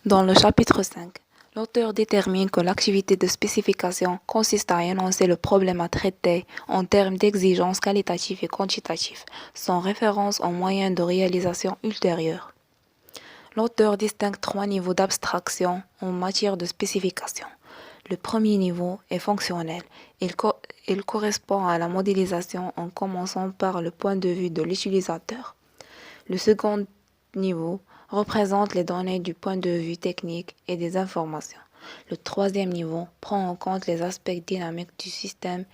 Dans le chapitre 5, l'auteur détermine que l'activité de spécification consiste à énoncer le problème à traiter en termes d'exigences qualitatives et quantitatives, sans référence aux moyens de réalisation ultérieurs. L'auteur distingue 3 niveaux d'abstraction en matière de spécification. Le premier niveau est fonctionnel. Il correspond à la modélisation en commençant par le point de vue de l'utilisateur. Le second niveau représente les données du point de vue technique et des informations. Le troisième niveau prend en compte les aspects dynamiques du système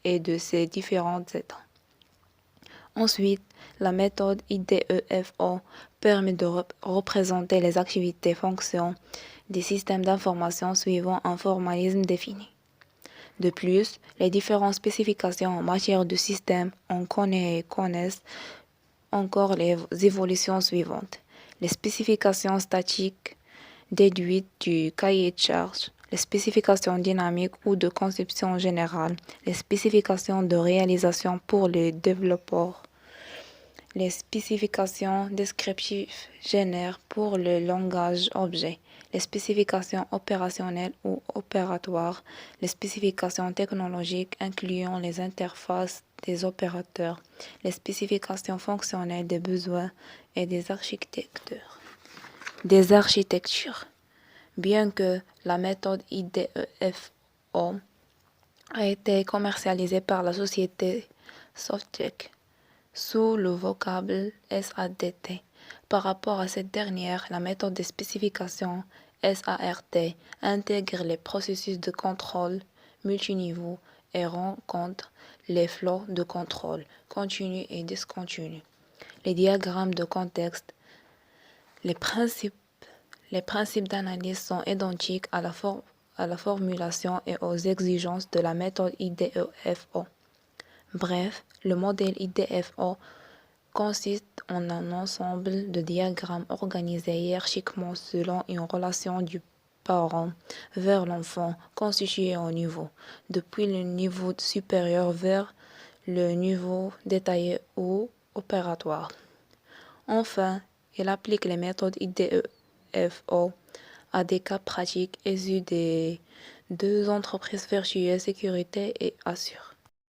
et de ses différents états. Ensuite, la méthode IDEFO permet de représenter les activités fonctions des systèmes d'information suivant un formalisme défini. De plus, les différentes spécifications en matière de système en connaissent encore les évolutions suivantes. Les spécifications statiques déduites du cahier de charges, les spécifications dynamiques ou de conception générale, les spécifications de réalisation pour les développeurs, les spécifications descriptives générales pour le langage objet, les spécifications opérationnelles ou opératoires, les spécifications technologiques incluant les interfaces des opérateurs, les spécifications fonctionnelles des besoins et des architectures. Bien que la méthode IDEFO a été commercialisée par la société Softtek sous le vocable SADT. Par rapport à cette dernière, la méthode de spécification SART intègre les processus de contrôle multiniveau et rend compte les flots de contrôle continu et discontinu. Les diagrammes de contexte, les principes d'analyse sont identiques à la formulation et aux exigences de la méthode IDEFO. Bref, le modèle IDEFO consiste en un ensemble de diagrammes organisés hiérarchiquement selon une relation du parent vers l'enfant constituée en niveaux, depuis le niveau supérieur vers le niveau détaillé ou opératoire. Enfin, il applique les méthodes IDEFO à des cas pratiques issus des 2 entreprises vertueuses Sécurité et Assure.